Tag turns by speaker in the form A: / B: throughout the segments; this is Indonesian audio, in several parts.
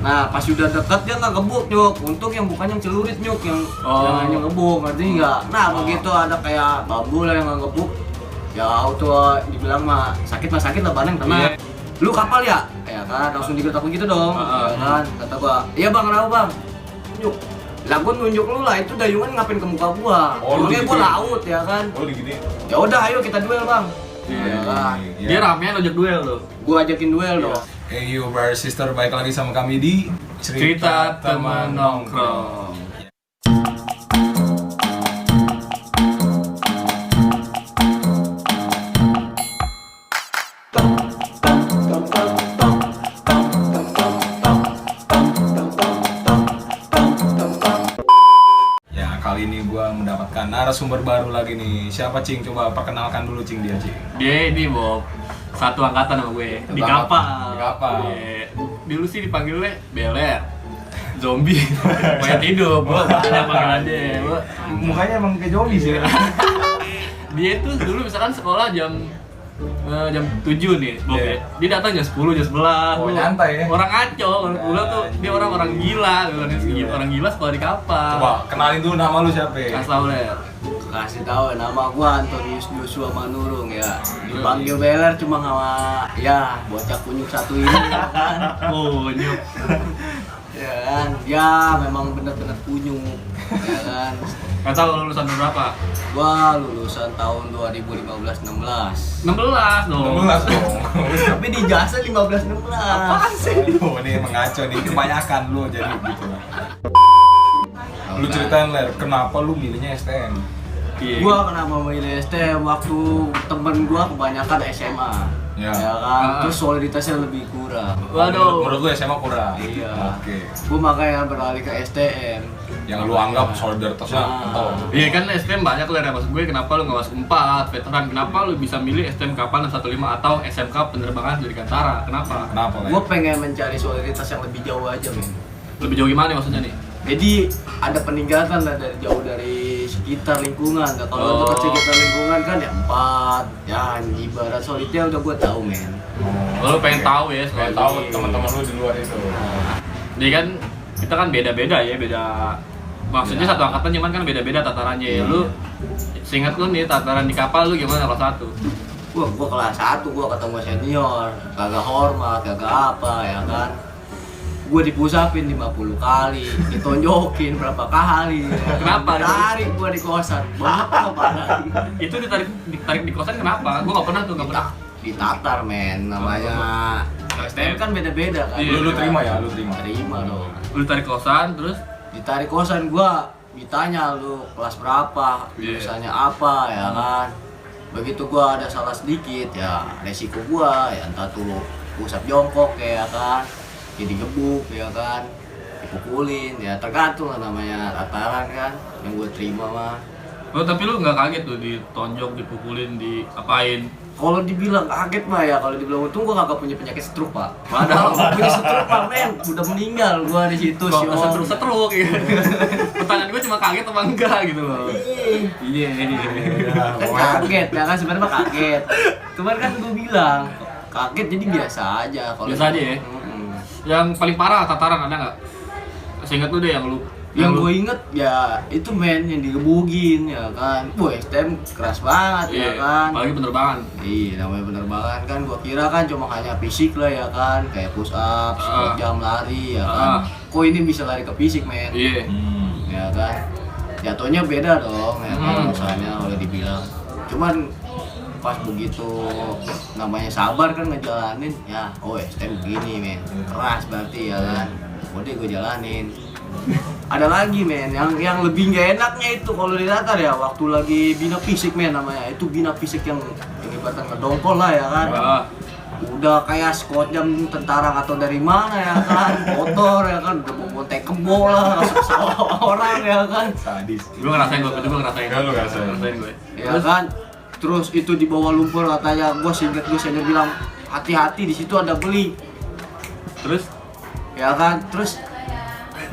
A: Nah pas udah dekat dia nggak gebuk Nyuk. Untung yang bukan yang celurit Nyuk, yang hanya ngebuk, ngerti nggak? Nah begitu ada kayak bambu lah yang nggak gebuk, ya auto dibilang mah sakit lah baneng tenang. Lu kapal ya? Ya kan langsung digetak begitu dong. Ya kan kata gua, iya bang, kenapa bang? Nyuk. Lah gua nunjuk lu lah, itu dayungan ngapain ke muka gua? Makanya gua laut ya kan.
B: Oh digini.
A: Ya udah ayo kita duel bang. Ya kan.
C: Dia ramean ajak duel tuh.
A: Gua ajakin duel dong.
B: Hey you brother sister, balik lagi sama kami di
C: Cerita Teman Nongkrong.
B: Ya kali ini gua mendapatkan narasumber baru lagi nih. Siapa Cing? Coba perkenalkan dulu Cing, dia Cing.
C: Dia ini Bob, satu angkatan sama gue. Di kapal.
B: Di kapal.
C: Dulu sih dipanggilnya Beler, zombie, mayat hidup, Bob. Ada panggilannya, Bob.
B: Mukanya emang kayak zombie sih.
C: Dia tuh dulu misalkan sekolah jam 7 nih, Bob.
B: Yeah.
C: Dia datang jam 10, jam 11.
B: Oh, nyantai ya.
C: Orang ngaco, orang gila tuh dia orang gila, orang gila sekolah di kapal.
B: Coba kenalin dulu nama lu siapa ya?
C: Kasih tau Ler.
A: Kasih tahu nama gua Antonius Joshua Manurung ya. Dipanggil Beler cuma sama ya bocah kunyuk satu ini ya kan.
C: Kunyuk.
A: Ya kan. Ya memang bener-bener kunyuk. Ya kan.
C: Gak tau lulusan berapa?
A: Gua lulusan tahun 2015-16.
C: 16 dong.
B: 16 dong.
A: Tapi di jasa 15-16.
C: Apaan sih?
B: Aduh, ini mengaco nih, kebanyakan lu jadi gitu. Lu ceritain Ler, kenapa lu milihnya STM?
A: Gua kenapa milih STM waktu temen gua kebanyakan SMA.
B: Ya.
A: Ya kan. Terus soliditasnya lebih kurang.
C: Waduh.
B: Menurut lu SMA kurang?
A: Iya.
B: Oke.
A: Gua makanya beralih ke STM.
B: Yang lu anggap solidaritasnya kental.
C: Iya kan STM banyak lah ya, maksud gue kenapa lu nggak masuk 4 veteran, kenapa lu bisa milih STM Kapal 15 atau SMK Penerbangan Dirgantara, kenapa?
B: Kenapa Ler?
A: Gua pengen mencari soliditas yang lebih jauh aja, men.
C: Lebih jauh gimana maksudnya nih?
A: Jadi ada peningkatan lah dari jauh dari sekitar lingkungan. Nah, kalau untuk sekitar lingkungan kan ya 4. Ya ibarat solidnya udah gua tahu, men.
C: Lu pengen tahu ya,
B: Pengen tahu teman-teman lu di luar itu.
C: Jadi kan kita kan beda-beda ya, beda. Maksudnya satu angkatan cuman kan beda-beda tatarannya. Lu seingat lu nih tataran di kapal lu gimana kelas 1?
A: Gua kelas 1, gua ketemu senior, kagak hormat, kagak apa ya kan. Gua dipusapin 50 kali, ditonjokin berapa kali.
C: Kenapa?
A: Tarik gua di kosan. Bapak lagi.
C: Itu ditarik di kosan kenapa? Gua nggak pernah tuh, nggak pernah.
A: Ditatar, men. Namanya STM kan beda-beda kan.
C: Iya.
B: Lu terima ya, lu terima.
A: Terima dong.
C: Lu tarik kosan terus
A: Ditarik kosan gua, ditanya lu kelas berapa, jurusannya apa ya kan. Begitu gua ada salah sedikit ya resiko gua ya entah tuh pusat jongkok ya kan, jadi gebuk ya kan, dipukulin ya tergantung lah namanya tataran kan yang gua terima mah.
C: Oh, tapi lu nggak kaget tuh ditonjok, dipukulin, diapain?
A: Kalau dibilang kaget mah ya, kalau dibilang untung gua kagak punya penyakit stroke, Pak. Padahal gua punya stroke, Pak, men. Udah meninggal gua di situ sih.
C: Setruk gitu. Pertanyaan gue cuma kaget apa enggak gitu loh. Iya.
A: Kan kaget ya kan, sebenarnya mah kaget. Kemarin kan gua bilang kaget jadi biasa aja kalau
C: Biasa aja ya? Yang paling parah tataran ada nggak? Seingat lu deh
A: yang gue inget ya itu, men, yang digebugin ya kan. STM keras banget ya kan.
C: Apalagi penerbangan.
A: Iya, namanya penerbangan kan gua kira kan cuma hanya fisik lah ya kan, kayak push up, squat jam, lari ya kan. Kok ini bisa lari ke fisik, men?
C: Iya.
A: Ya kan. Jatuhnya beda dong ya kan, misalnya kalau dibilang. Cuman pas begitu namanya sabar kan ngejalanin ya, STM begini, men. Keras berarti ya kan. Udah gue jalanin. Ada lagi, men, yang lebih nggak enaknya itu kalau di datar ya, waktu lagi bina fisik, men, namanya itu bina fisik yang ibaratnya ngedongkol lah ya kan. Udah kayak squat jam tentara atau dari mana ya kan, kotor ya kan, udah bawa kebo lah, rasuk orang ya kan.
B: Sadis.
C: Gue ngerasain ngerasain.
B: Ya, lu ngerasain
C: gue.
A: Ya kan, terus itu di bawah lumpur katanya, gue singkat gue senior bilang hati-hati di situ ada beli.
C: Terus?
A: Ya kan, terus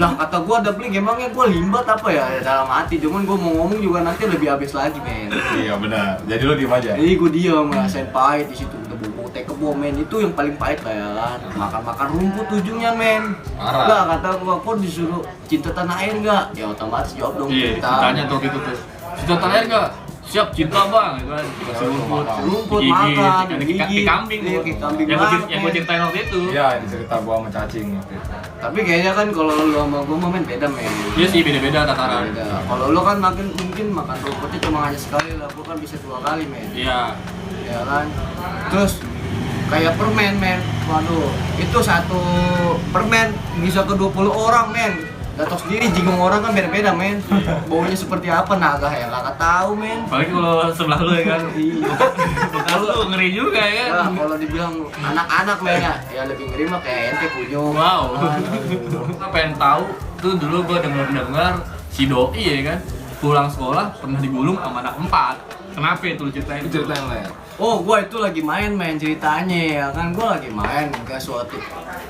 A: lah kata gue ada beli, emangnya gue limbat apa ya dalam hati, cuman gue mau ngomong juga nanti lebih habis lagi, men.
B: Iya benar. Jadi lu diem aja.
A: Jadi gue diam, ngerasain pahit di situ, udah bawa sate kebo men, itu yang paling pahit lah ya kan. Makan rumput ujungnya men.
B: Parah.
A: Enggak, kata gua kok disuruh cinta tanah air enggak? Ya otomatis jawab dong
C: Iya,
A: cinta.
C: cintanya tuh gitu tuh. Cinta tanah air nggak? Siap cinta bang, gitu kan. Dikasih rumput,
A: Rumput
C: digigit,
A: makan,
C: kayak
A: digigit.
C: kambing.
A: Iya, kayak kambing
C: Yang
A: banget,
C: gue
A: men.
C: ceritain waktu itu.
B: Iya, ini cerita gua sama cacing waktu itu.
A: Tapi kayaknya kan kalau lu sama gua mah men beda men.
C: Iya sih beda-beda tataran.
A: Beda. Kalau lu kan mungkin makan rumputnya cuma hanya sekali lah, gua kan bisa 2 kali men.
C: Iya.
A: Ya kan. Terus kayak permen men. Waduh, itu satu permen bisa ke 20 orang men. Gak tau sendiri jinggung orang kan beda-beda men. Baunya seperti apa naga ya kakak tahu men.
C: Apalagi kalau sebelah lu ya kan.
A: Iya.
C: Bekas lu ngeri juga ya
A: Ya,
C: kan.
A: kalau dibilang anak-anak men ya lebih ngeri mah kayak ente kunyuk.
C: Wow. Gue pengen tahu tuh dulu gue denger si Doi ya kan pulang sekolah pernah digulung sama anak 4. Kenapa itu lu ceritain?
B: Itu ceritain lah ya.
A: Oh, gua itu lagi main ceritanya ya kan, gua lagi main ke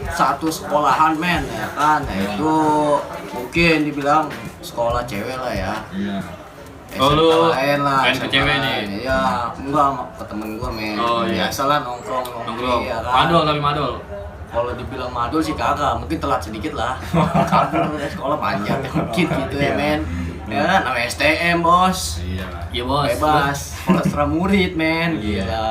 A: satu sekolahan men ya kan. Nah itu mungkin dibilang sekolah cewek lah ya.
B: Iya.
C: Oh, lu
A: lain lah,
C: main ke
A: SMK
C: cewek
A: lain.
C: nih?
A: Ya, enggak ke temen gua men.
C: Oh, iya.
A: Biasalah nongkrong
C: Nongkrong.
A: ya kan.
C: Madol tapi madol.
A: Kalau dibilang madul sih kagak, mungkin telat sedikit lah. Kabur dari sekolah panjang dikit gitu ya men. Ya kan, namanya STM bos.
B: Iya.
C: Iya bos.
A: Bebas, kolestra murid men,
B: Iya.
A: gila.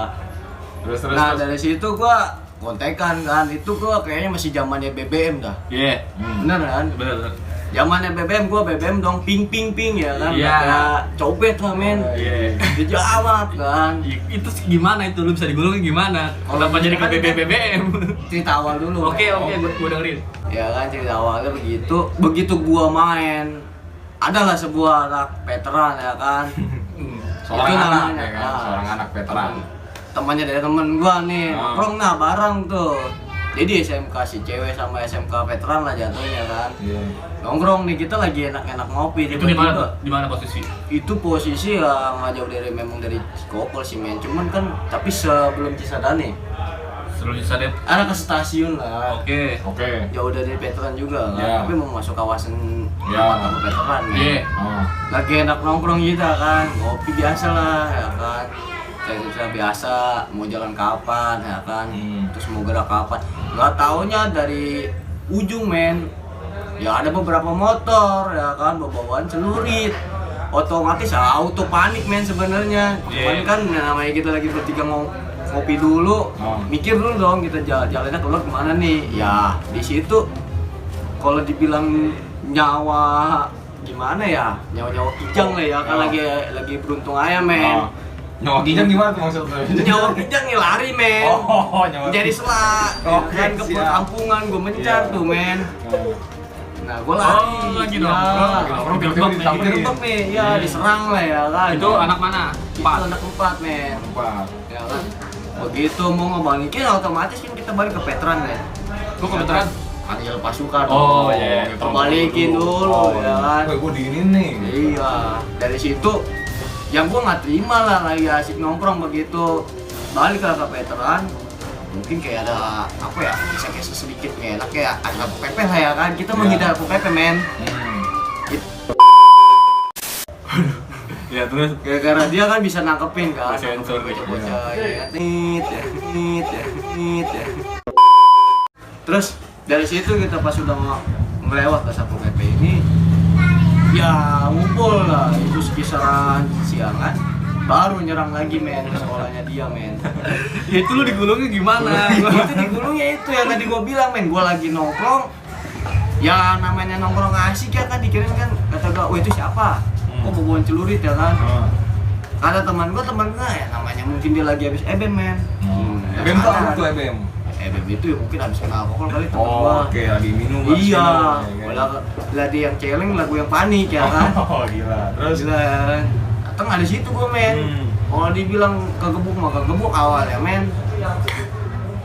B: Terus
A: Nah dari situ gua kontekan kan, itu gua kayaknya masih zamannya BBM dah.
C: Iya.
A: Bener kan?
C: Bener.
A: Zamannya BBM gua BBM dong ping ya kan.
C: Iya.
A: Kayak copet lah men.
C: Iya.
A: Dijawab kan.
C: Itu gimana itu lu bisa digulungin gimana? Kenapa jadi ke BBM?
A: Cerita awal dulu.
C: Oke,
A: men.
C: gua dengerin.
A: Ya kan cerita awalnya begitu. Begitu gua main, adalah sebuah anak veteran ya kan.
B: seorang
A: Itu
B: anak
A: namanya,
B: ya kan,
A: ah.
B: seorang anak veteran.
A: Temannya dari temen gua nih,
B: Ah.
A: nongkrong nah bareng tuh. Jadi SMK si cewek sama SMK veteran lah jatuhnya kan.
B: Iya.
A: Nongkrong nih kita lagi enak-enak ngopi
C: Itu di mana
A: tiba-tiba.
C: tuh? Di mana posisi?
A: Itu posisi ya nggak jauh dari memang dari Cikokol sih men. Cuman kan tapi sebelum Cisadane.
C: Seru sadep.
A: Ada ke stasiun lah.
C: Oke.
B: Oke.
A: Jauh dari veteran juga kan.
B: Ya.
A: Tapi mau masuk kawasan
B: Ya.
A: mata veteran. men.
C: Iya.
B: Oh.
A: Lagi enak nongkrong gitu kan. Ngopi biasa lah ya kan. Kayak biasa mau jalan kapan ya kan. Terus mau gerak kapan. Nggak taunya dari ujung men. Ya ada beberapa motor ya kan bawaan celurit. Otomatis auto panik men sebenarnya. Cuman
C: Iya.
A: kan namanya kita lagi bertiga ngopi dulu, mikir dulu dong kita jalannya keluar kemana nih. Ya di situ kalau dibilang nyawa gimana ya, nyawa kijang lah ya kan lagi beruntung aja men.
B: Nyawa kijang gimana tuh maksudnya?
A: Nyawa kijang nih lari men.
B: Oh, nyawa
A: Jadi selak,
B: Oke,
A: kan ke
B: siap.
A: kampungan gue mencar
B: Iya.
A: tuh men.
B: Oh.
A: Nah gue lari.
C: Oh, lagi
A: Ya,
C: nongkrong.
B: Lagi nongkrong,
C: Gerbek
B: tiba-tiba
C: nih.
B: disamperin.
A: Gerbek nih, ya
C: Iya.
A: diserang lah ya kan.
C: Itu anak mana?
A: Itu
C: 4.
A: anak 4 men.
B: Empat.
A: Ya kan. Begitu mau ngebalikin otomatis kan kita balik ke veteran ya.
C: Gua ke veteran.
A: Ada jalur pasukan.
C: Oh, iya.
A: Kita balikin dulu ya kan.
B: Woi, gua diinin nih.
A: Iya. Dari situ yang gua nggak terima lah lagi asik nongkrong begitu balik ke veteran. Mungkin kayak ada apa ya, kayak sedikit kayak enak kayak ada Satpol PP lah ya kan. Kita
B: Iya.
A: menghindar Satpol PP men.
C: Ya terus
A: Gara-gara dia kan bisa nangkepin kan.
C: Sensor
A: Bocah ya. Nit ya. Terus dari situ kita pas sudah melewat ke Satpol PP ini ya ngumpul lah itu sekisaran siangan baru nyerang lagi men ke sekolahnya dia men.
C: itu lu digulungnya gimana?
A: Itu digulungnya itu yang tadi gua bilang men, gua lagi nongkrong ya namanya nongkrong asik ya kan dikirim kan kata gua, wah itu siapa? Kok bawaan celurit ya kan? Kata teman gua ya namanya mungkin dia lagi habis EBM men.
B: EBM tuh apa tuh EBM?
A: EBM itu ya mungkin habis kena alkohol kali teman
B: Oh,
A: gua.
B: oke, lagi minum.
A: Iya,
B: Gila.
A: lagi yang celeng, lagu yang panik ya kan.
B: Oh, gila. Terus
A: Gila kan. Dateng ada situ gua men. Kalau dibilang kegebuk mah kegebuk awalnya men.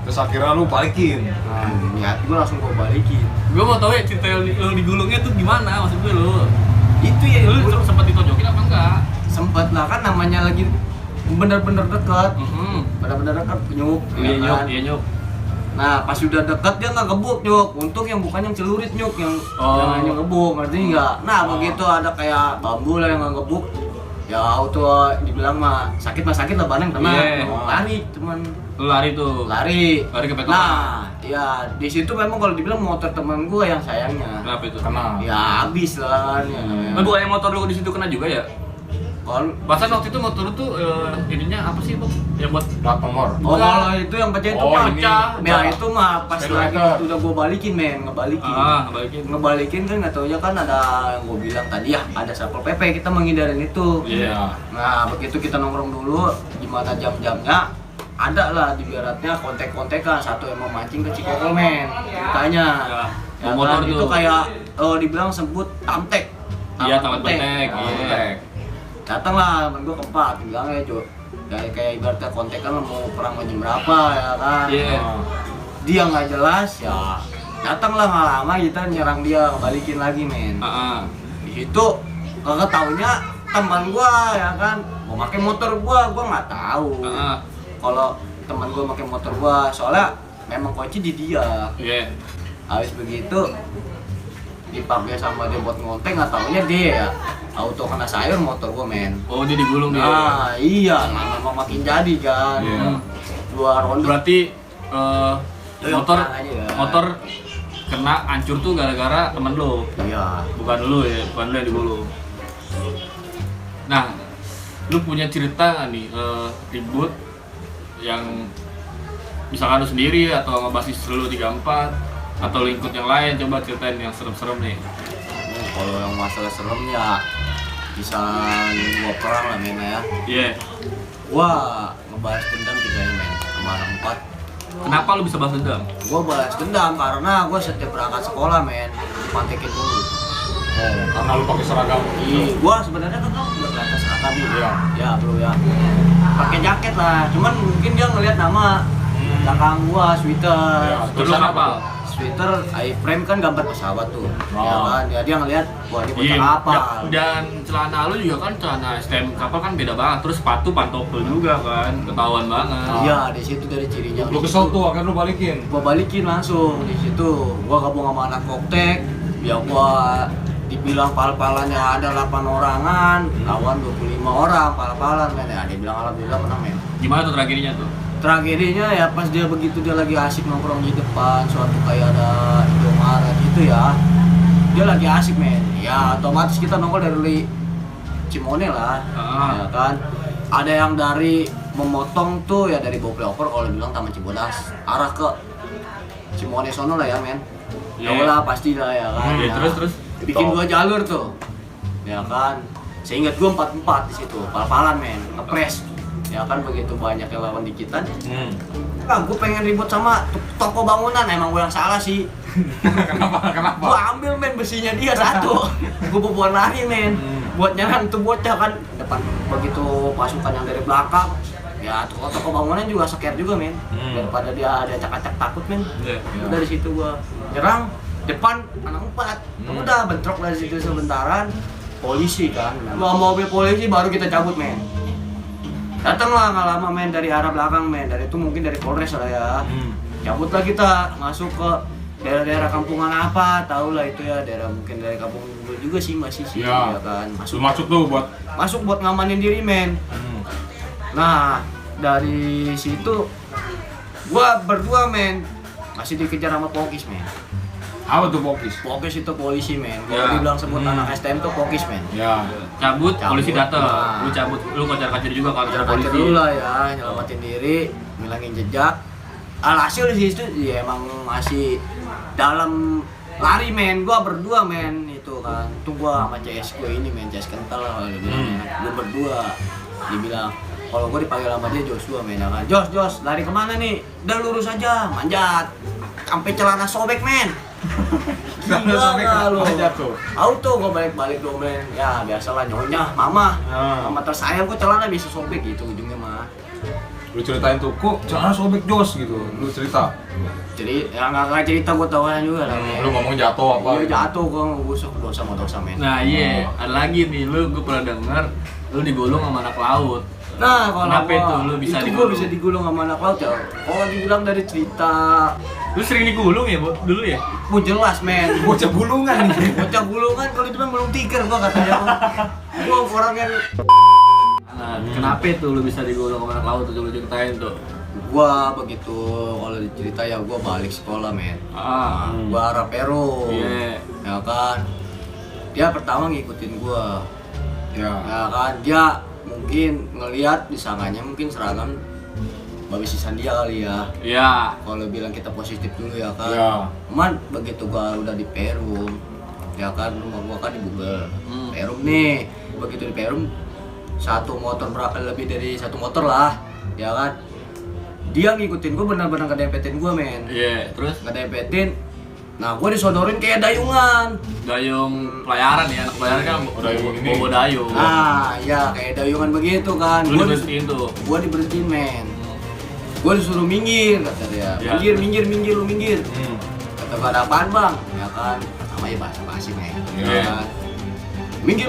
B: terus akhirnya lu balikin.
A: Nah, niat gua langsung gua balikin.
C: Gua mau tahu ya cerita lu digulungnya tuh gimana maksud gue lu?
A: Itu ya
C: Lu sempat ditonjokin apa enggak?
A: sempet lah kan namanya lagi bener-bener dekat. Bener-bener dekat nyuk.
C: Iya
A: ya
C: nyuk,
A: kan?
C: iya nyuk.
A: Nah pas sudah dekat dia nggak gebuk nyuk. Untung yang bukan yang celurit nyuk, yang yang ngebuk, ngerti nggak? Nah begitu ada kayak bambu lah yang nggak gebuk, ya auto dibilang mah sakit lah bareng tenang.
C: Iya.
A: Lari cuman
C: Lu lari tuh.
A: Lari
C: Lari ke petokan.
A: Nah, ya di situ memang kalau dibilang motor teman gua yang sayangnya.
C: Kenapa itu?
B: Kena.
A: Ya habis lah kan.
C: Nah, bukannya motor lu di situ kena juga ya?
A: Kalau
C: Bahkan waktu itu motor lu tuh ininya apa sih, Bu? Yang buat
B: Plat nomor.
A: oh, kalau itu yang pecah itu
B: Oh,
A: mah
B: ini.
A: ya itu mah pas lagi
B: Speedometer.
A: udah gua balikin ngebalikin.
C: balikin.
A: Ngebalikin kan nggak taunya kan ada yang gua bilang tadi ya ada satpol pp, kita menghindarin itu.
C: Iya.
A: Nah begitu kita nongkrong dulu gimana jam-jamnya ada lah di baratnya kontek-kontekan, satu yang mau mancing ke Cikokol men ceritanya.
C: Ya,
A: Ya,
C: motor
A: kan, itu
C: tuh.
A: kayak dibilang sebut tamtek.
C: Iya, tamat
A: Tamtek.
C: betek.
A: Tamat
C: Iya.
A: betek. Datang lah temen gua keempat bilangnya Jo, kayak ibaratnya kontekan lah mau perang jam berapa ya kan.
C: Iya.
A: Dia nggak jelas ya datanglah nggak lama kita nyerang dia, balikin lagi men. Di situ kagak taunya teman gua ya kan mau pakai motor gua nggak tahu. Kalau teman gua pakai motor gua soalnya memang kunci di dia.
C: Iya.
A: Habis begitu dipakai sama dia buat ngontek, nggak taunya dia ya auto kena sayur motor gua men.
C: Oh, dia digulung dia.
A: Nah iya memang makin jadi kan.
B: Iya.
A: Dua ronde.
C: Berarti motor
A: tenang aja ya.
C: motor kena hancur tuh gara-gara temen lu.
A: Iya.
C: Bukan lu ya, bukan lu yang digulung. Nah, lu punya cerita nggak nih ribut yang misalkan lu sendiri atau sama basis lu 34 atau lingkup yang lain, coba ceritain yang serem-serem nih.
A: Kalau yang masalah seremnya kisahan gua perang lah men ya.
C: Iya.
A: Gua ngebahas dendam juga ya men sama anak 4.
C: Kenapa lu bisa balas dendam?
A: Gua balas dendam karena gua setiap berangkat sekolah men dipantekin dulu.
B: Oh, karena lu pakai seragam.
A: Gua sebenarnya kan udah berangkat seragam nih.
B: Iya.
A: Ya bro ya. Pakai jaket lah, cuman mungkin dia ngelihat nama belakang gua sweater.
B: Iya.
C: Terus lu kapal?
A: Sweater, iframe kan gambar pesawat tuh.
B: Oh.
A: Ya kan, ya dia ngelihat wah ini bocah
C: Iya,
A: kapal.
C: dan celana lu juga kan celana STM kapal kan beda banget. Terus sepatu pantofel juga kan, ketahuan banget.
A: Iya, di situ dari cirinya.
B: Lu
A: Di
B: kesel
A: situ.
B: tuh, akhirnya lu balikin.
A: Gua balikin langsung di situ. Gua gabung sama anak koktek. Ya gua dibilang pal-palannya ada 8 orangan, lawan 25 orang pal-palan men. Ya dia bilang alhamdulillah menang men.
C: Gimana tuh tragedinya tuh?
A: Tragedinya ya pas dia begitu dia lagi asik nongkrong di depan suatu kayak ada Indomaret gitu ya. Dia lagi asik men. Ya otomatis kita nongkrong dari Cimone lah. Ya kan. Ada yang dari memotong tuh ya dari Bopleoper kalau bilang Taman Cibodas arah ke Cimone sono lah ya men. Ya
C: Iya.
A: lah pasti lah ya kan.
C: Iya,
A: Ya.
C: terus.
A: Bikin 2 jalur tuh. Ya kan. Seingat gua 4-4 di situ. Pal-palan men, ngepres. Ya kan begitu banyak yang lawan dikitan. Nah, gue pengen ribut sama toko bangunan, emang gue yang salah sih.
B: Kenapa?
A: Gue ambil men besinya dia satu. Gue buat lari men. Buat nyerang tuh bocah kan depan begitu pasukan yang dari belakang. Ya toko bangunan juga seker juga men. Daripada dia ada acak-acak takut men.
C: Iya.
A: Udah di situ gua nyerang depan anak 4. Udah bentrok dari situ sebentaran. Polisi kan. Bawa mobil polisi baru kita cabut men. Datanglah nggak lama men dari arah belakang men. Dari itu mungkin dari Polres lah ya. Cabutlah kita masuk ke daerah-daerah kampungan apa, tahu lah itu ya daerah mungkin dari kampung gue juga sih masih sih
B: Ya.
A: ya kan.
B: Masuk tuh buat
A: Masuk buat ngamanin diri men. Nah, dari situ gua berdua men masih dikejar sama Pokis men.
B: apa tuh Pokis?
A: Pokis itu polisi men.
C: Ya.
A: Kalau dibilang sebut anak STM tuh Pokis men.
B: Ya.
C: Cabut, polisi datang.
A: Nah.
C: Lu cabut, lu kocar-kacir juga ke kantor
A: Polisi
C: polisi.
A: dulu lah ya, nyelamatin diri, ngilangin jejak. Alhasil di situ ya emang masih dalam lari men. Gua berdua men itu kan. Tuh gua sama CS gue ini men, CS kental lah dia bilang. Gua berdua. Dia bilang kalau gue dipanggil sama dia Joshua men ya kan. Jos, lari kemana nih? Udah lurus aja, manjat. Sampai celana sobek men.
B: Sampai
A: Gila lu.
B: manjat tuh.
A: Auto gue balik-balik dong men. Ya biasalah nyonya, mama. Mama tersayang gue celana bisa sobek gitu ujungnya mah.
B: Lu ceritain tuh, kok celana sobek Jos gitu. Lu cerita.
A: Jadi ya nggak cerita gue tawaran juga lah.
B: Lu ngomong jatuh apa?
A: Iya jatuh gue ngegusuk dosa men.
C: Nah iya, ada lagi nih, gue pernah denger lu digulung sama anak laut.
A: Nah kalau
C: Kenapa
A: gua-
C: itu lu bisa
A: itu gue
C: digulung?
A: bisa digulung sama anak laut ya. Kalau dibilang dari cerita,
C: Lu sering digulung ya, dulu ya?
A: gue jelas men.
B: Bocah gulungan nih.
A: Bocah gulungan kalau itu mah belum tiker gue katanya. Gue orang yang
C: Nah, kenapa itu lu bisa digulung sama anak laut tuh? Coba ceritain tuh.
A: Gua begitu kalau cerita ya gua balik sekolah men. Gua arah Perum.
C: Iya.
A: Ya kan. Dia pertama ngikutin gua.
B: Ya.
A: Ya kan dia mungkin ngelihat di sananya mungkin seragam Babi Sandia kali ya.
C: Iya.
A: Kalau bilang kita positif dulu ya kan.
B: Ya.
A: Cuman begitu gua udah di Perum, ya kan rumah gua kan di Google. Perum nih, begitu di Perum satu motor lebih dari satu motor lah, ya kan. Dia ngikutin gua benar-benar ngedempetin gua men.
C: Iya, terus
A: Ngedempetin. Nah, gua disodorin kayak dayungan.
C: dayung pelayaran ya, anak pelayaran kan
B: Dayung ini.
C: bawa dayung.
A: Nah, ya kayak dayungan begitu kan.
C: Lu dibersihin tuh.
A: Gua diberhentiin men. Gua disuruh minggir kata dia.
C: Ya.
A: Minggir lu minggir.
B: Hmm.
A: Kata gua ada apaan bang? Ya kan, namanya bahasa basi men.
B: Iya.
A: Ya kan? Minggir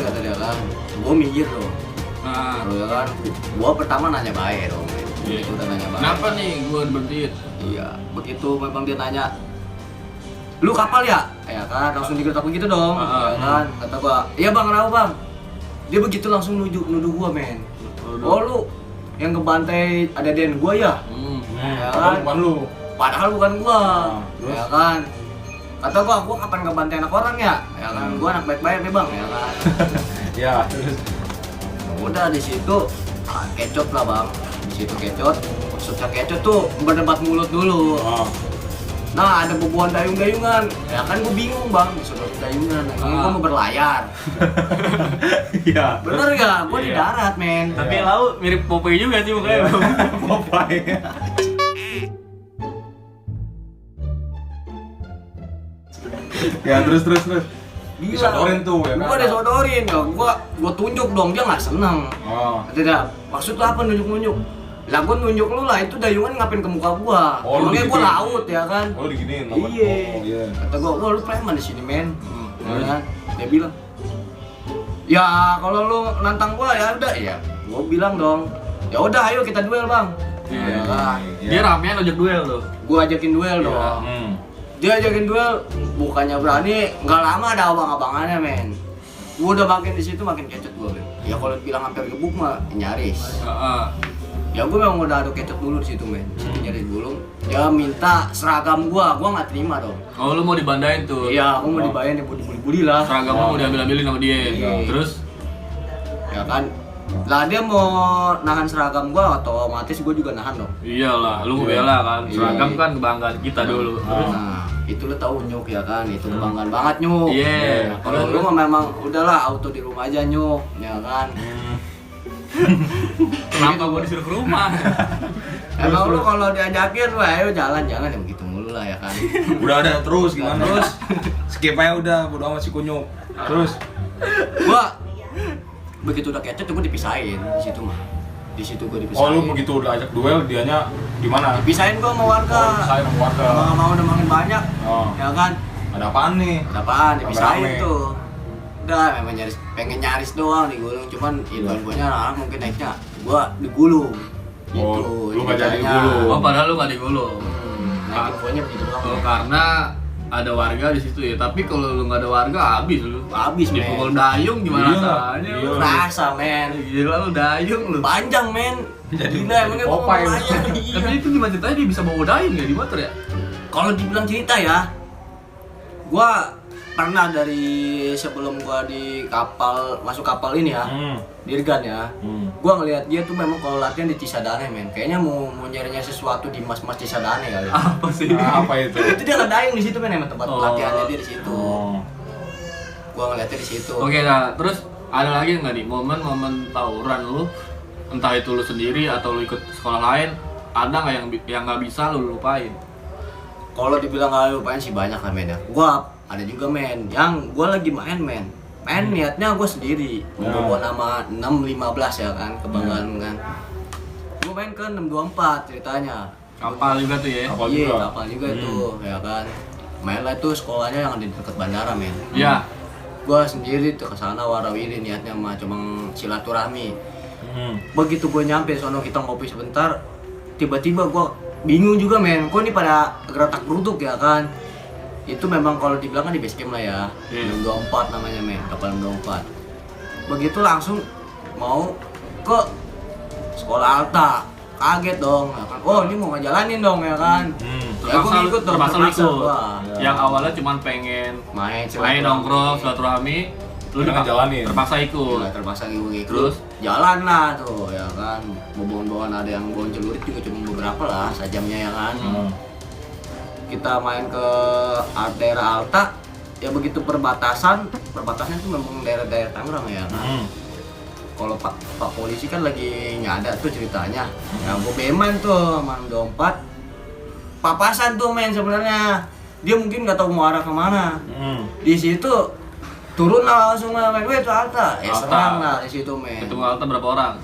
A: kata dia kan. Gua minggir loh.
C: Nah,
A: Terus ya kan, gua pertama nanya baik dong.
C: Iya.
A: Begitu udah nanya baik.
C: kenapa nih gua berhentiin?
A: Iya, begitu memang dia nanya, lu kapal ya? Ya kan, langsung digertak begitu dong. Ya kan, kata gua, iya bang, kenapa bang? Dia begitu langsung nuduh gua men. Oh lu yang ngebantai ada den gua ya? Ya kan?
B: Bukan lu.
A: Padahal bukan gua.
B: Terus?
A: Ya kan? Kata gua kapan ngebantai anak orang ya? Ya kan, gua anak baik-baik nih bang, ya kan?
B: Ya, terus.
A: Udah di situ kecot lah bang. Di situ kecot. Maksudnya kecot tuh berdebat mulut dulu.
B: Oh.
A: Nah ada boboan dayung-dayungan. Ya kan gua bingung bang, disuruh dayungan. Emang gua mau berlayar.
B: Iya.
A: Bener gak? Gua di
C: Iya.
A: darat men.
C: Tapi lau mirip Popeye juga sih mukanya.
B: Popeye. Ya, terus.
A: Gila.
B: Disodorin tuh ya kan.
A: Gua disodorin ya. Gua tunjuk dong, dia nggak seneng.
B: Oh.
A: Tidak, maksud lu apa nunjuk-nunjuk? Lah gua nunjuk lu lah, itu dayungan ngapain ke muka gua?
B: Oh, lu
A: Emangnya gua
B: digituin?
A: laut ya kan?
B: Oh, diginiin lawan.
A: Iya.
B: Oh, iya.
A: Kata gua, wah lu preman di sini men. Ya kan? Dia bilang, ya kalau lu nantang gua ya udah ya. Gua bilang dong, ya udah ayo kita duel bang.
C: Iya.
A: Ya kan?
C: Dia ramean ojek duel tuh.
A: Gua ajakin duel dong. Dia ajakin duel, bukannya berani, nggak lama ada abang-abangannya men. Gua udah makin di situ makin kecet gua men. Ya kalau bilang hampir gebuk mah nyaris.
C: Heeh.
A: Ya gue memang udah ada kecet dulu di situ men. Situ nyaris gulung. Dia minta seragam gua nggak terima dong.
C: Oh, lu mau dibandain tuh.
A: Iya, aku mau dibayar nih budi-budi lah.
C: Seragam mau diambil-ambilin sama dia.
A: Iya.
C: Terus
A: Ya kan. Lah dia mau nahan seragam gua otomatis gua juga nahan dong.
C: iyalah, lu mau bela kan.
A: Iya.
C: Seragam kan kebanggaan kita dulu. Terus
A: Nah, itu lu tahu Nyuk ya kan, itu kebanggaan banget Nyuk.
C: Iya.
A: Kalau lu mah memang udahlah auto di rumah aja Nyuk, ya kan.
C: kenapa gua disuruh ke rumah?
A: Emang lu kalau diajakin, wah ayo jalan-jalan ya begitu mulu lah ya kan.
B: Udah ada terus gimana? Terus skip aja udah, bodo amat si kunyuk. Terus
A: Gua begitu udah kecet gua dipisahin di situ mah. Di situ gua dipisahin.
B: oh lu begitu udah ajak duel dianya di mana?
A: Dipisahin gua sama warga.
B: Oh, saya sama warga.
A: Nggak mau udah makin banyak.
B: Oh.
A: Ya kan.
B: Ada apaan nih?
A: Ada apaan dipisahin
B: Rame-rame.
A: tuh. Udah memang pengen nyaris doang digulung, cuman infonya anak mungkin naiknya gua digulung. Gitu.
B: Oh, lu nggak jadi
A: ceritanya.
B: digulung.
C: Oh, padahal lu gak digulung.
A: Nah, infonya begitu doang.
C: Oh, karena ada warga di situ ya. Tapi kalau lu nggak ada warga habis lu.
A: Habis, men.
C: Dipukul dayung gimana
B: Iya,
C: rasanya?
B: iya.
C: Lu?
A: Rasa men.
C: Gila lu dayung lu.
A: Panjang men.
B: Jadi
A: Gila emangnya gua mau
B: Popeye.
A: nanya.
C: Tapi itu gimana ceritanya dia bisa bawa dayung ya di motor ya?
A: Kalau dibilang cerita ya, gua pernah dari sebelum gua di kapal, masuk kapal ini ya, Dirgan ya, gua ngelihat dia tuh memang kalau latihan di Cisadane men, kayaknya mau nyarinya sesuatu di mas-mas Cisadane kali.
C: Apa sih?
B: Apa itu?
A: Itu dia ngedayung di situ men, emang tempat
C: Oh.
A: latihannya dia di situ.
B: Oh.
A: Gua ngeliatnya di situ.
C: Oke, nah terus ada lagi nggak nih momen-momen tawuran lu, entah itu lu sendiri atau lu ikut sekolah lain, ada nggak yang nggak bisa lu lupain?
A: Kalau dibilang nggak lupain sih banyak lah men ya. Gua ada juga men, yang gua lagi main men. Main niatnya gua sendiri,
B: Ya.
A: gua nama 615 ya kan, kebanggaan kan. Gua main ke 624 ceritanya.
C: Kapal juga tuh ya?
B: Kapal
A: Iya,
B: juga.
A: kapal juga itu, ya kan. Main lah itu sekolahnya yang ada di dekat bandara men.
C: Iya.
A: Gua sendiri tuh ke sana warawiri niatnya mah cuma silaturahmi. Begitu gua nyampe sono kita ngopi sebentar, tiba-tiba gua bingung juga men. Kok ini pada geretak geruduk ya kan. Itu memang kalau dibilang kan di base camp lah ya.
C: Iya.
A: 624 namanya men, kapal 624. Begitu langsung mau ke sekolah Alta. kaget dong, ya kan. Oh ini mau ngejalanin dong ya kan. Ya gue ikut dong,
C: terpaksa lu ikut.
A: gua.
C: Yang awalnya cuma pengen
A: main
C: nongkrong, silaturahmi, lu
B: Jangan jalanin.
C: terpaksa ikut.
A: Iya, terpaksa ikut.
C: Terus?
A: Jalan lah tuh ya kan. Bawaan ada yang bawa celurit juga cuma beberapa lah sajamnya ya kan. Kita main ke daerah Alta, ya begitu perbatasannya tuh memang daerah-daerah Tangerang ya kan. Kalau pak polisi kan lagi nggak ada tuh ceritanya. Ya gue beman tuh main dompet, papasan tuh men sebenarnya. Dia mungkin nggak tahu mau arah kemana. Di situ turun lah langsung main gue tuh Alta. Serang lah di situ men.
C: Ketemu Alta berapa orang?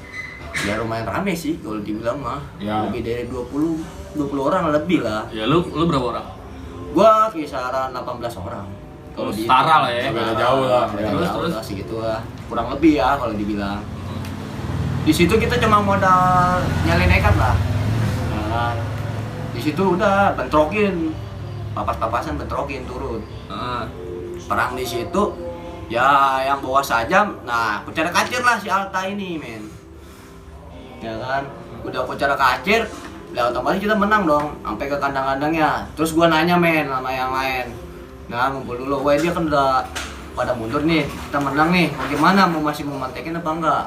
A: Ya lumayan rame sih kalau dibilang mah.
B: Ya.
A: Lebih dari 20 orang lebih lah.
C: Ya lu berapa orang?
A: Gua kisaran 18 orang. Kalau di
C: setara lah ya.
B: Beda jauh lah.
C: Terus?
A: segitu lah. Kurang lebih ya kalau dibilang. Di situ kita cuma modal nyali nekat lah. Nah, di situ udah bentrokin. Papas-papasan bentrokin turun. Perang di situ ya yang bawa sajam. Nah, kucara kacir lah si Alta ini, men. Ya kan? Udah kucara kacir, ya otomatis kita menang dong sampai ke kandang-kandangnya. Terus gua nanya men sama yang lain. Nah, ngumpul dulu. Wah, dia kan udah pada mundur nih. Kita menang nih. Bagaimana masih mau mantekin apa enggak?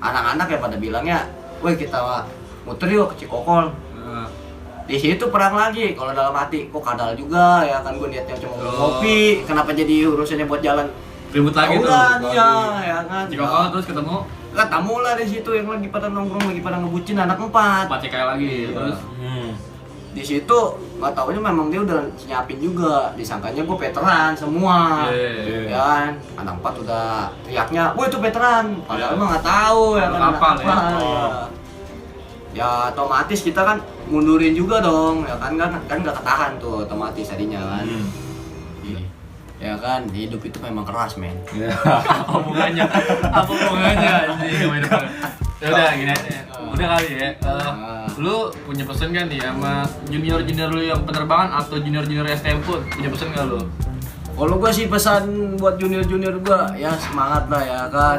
A: Anak-anak ya pada bilangnya, "Woi, kita muter yuk ke Cikokol." Di situ perang lagi. Kalau dalam hati kok kadal juga ya kan, gue niatnya cuma mau kopi. Kenapa jadi urusannya buat jalan?
C: Ribut lagi tuh.
A: Ya kan.
C: Cikokol terus ketemu
A: Ketemu lah di situ yang lagi pada nongkrong, lagi pada ngebucin anak 4.
C: CKL lagi. Terus
A: Di situ nggak taunya memang dia udah nyiapin juga. Disangkanya gue veteran semua. Ya kan. Anak 4 udah teriaknya, "Woi itu veteran." Padahal emang nggak tahu ya kan.
C: Kapal
A: anak
C: ya.
A: apa, ya. Ya otomatis kita kan mundurin juga dong. Ya kan nggak ketahan tuh otomatis tadinya kan. Ya kan, hidup itu memang keras men.
C: apa hubungannya? Apa hubungannya anjing sama hidup lu? Ya udah gini aja. Udah kali ya. Lu punya pesan kan nih sama junior-junior lu yang penerbangan atau junior-junior STM pun punya pesan enggak lu?
A: Kalau gua sih pesan buat junior-junior gua ya semangat lah ya kan.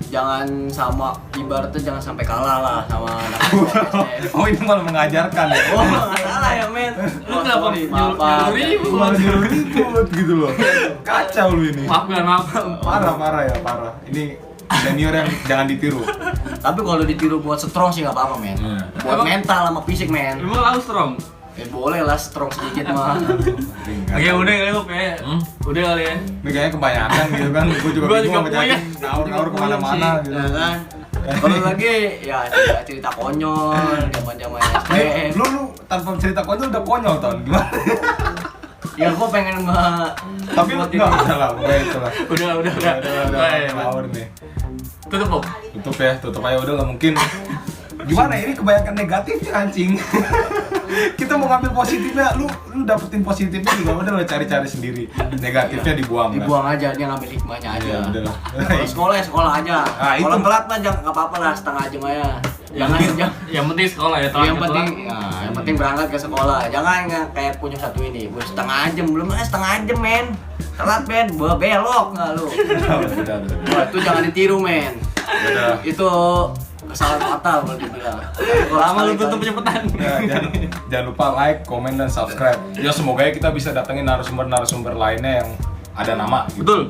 A: Jangan sama ibaratnya jangan sampai kalah lah sama anak STM.
B: Oh ini malah mengajarkan ya?
A: Oh, nggak salah ya men.
C: Lu kenapa
A: maaf.
C: ribut?
B: Malah ribut gitu loh. Kacau lu ini.
C: Maaf.
B: Parah ya, parah. Ini senior yang jangan ditiru.
A: Tapi kalau ditiru buat strong sih nggak apa-apa men. Buat
C: Emang-
A: mental sama fisik men.
C: Emang lu strong?
A: Boleh lah strong sedikit mah.
C: Oke, udah kali lu kayak. Udah kali ya.
B: Ini kayaknya kebanyakan gitu kan. Gue juga
C: Gua
B: bingung
C: juga
B: ngejakin
C: puyeng.
B: ngaur-ngaur kemana-mana gitu.
A: Ya kan. Kalau lagi ya cerita konyol zaman-zaman STM.
B: Lu tanpa cerita konyol udah konyol Ton. Gimana?
A: Ya gua pengen
B: Tapi
A: buat
B: enggak usah lah, pokoknya itu lah.
C: Udah.
B: Udah, ngawur nih.
C: Tutup, Bob.
B: Tutup aja udah lah mungkin. Gimana ini kebanyakan negatifnya anjing. Kita mau ngambil positifnya, lu dapetin positifnya juga udah lah cari-cari sendiri. Negatifnya dibuang.
A: Dibuang aja, dia ngambil hikmahnya aja.
B: Ya udah lah.
A: Kalau sekolah ya sekolah aja.
B: Nah, itu.
A: Kalau telat mah jangan nggak apa-apa lah, setengah jam aja. Jangan
C: Yang penting sekolah ya, telat
A: yang
C: ke
A: penting,
C: telat.
A: nah, yang penting berangkat ke sekolah. Jangan nggak kayak punya satu ini, gue setengah jam belum setengah jam men. Telat men, gua belok nggak lu.
B: Udah.
A: Wah, itu jangan ditiru men.
B: Udah.
A: Itu kesalahan fatal kalau dibilang. Kalau
C: Lama lu
A: sekali-kali-
C: tutup cepetan.
B: Ya, jangan lupa like, komen, dan subscribe. Ya semoga ya kita bisa datengin narasumber-narasumber lainnya yang ada nama. Gitu.
C: Betul.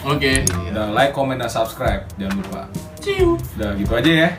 C: Oke.
B: Udah like, komen, dan subscribe. Jangan lupa.
C: Ciu.
B: Udah gitu aja ya.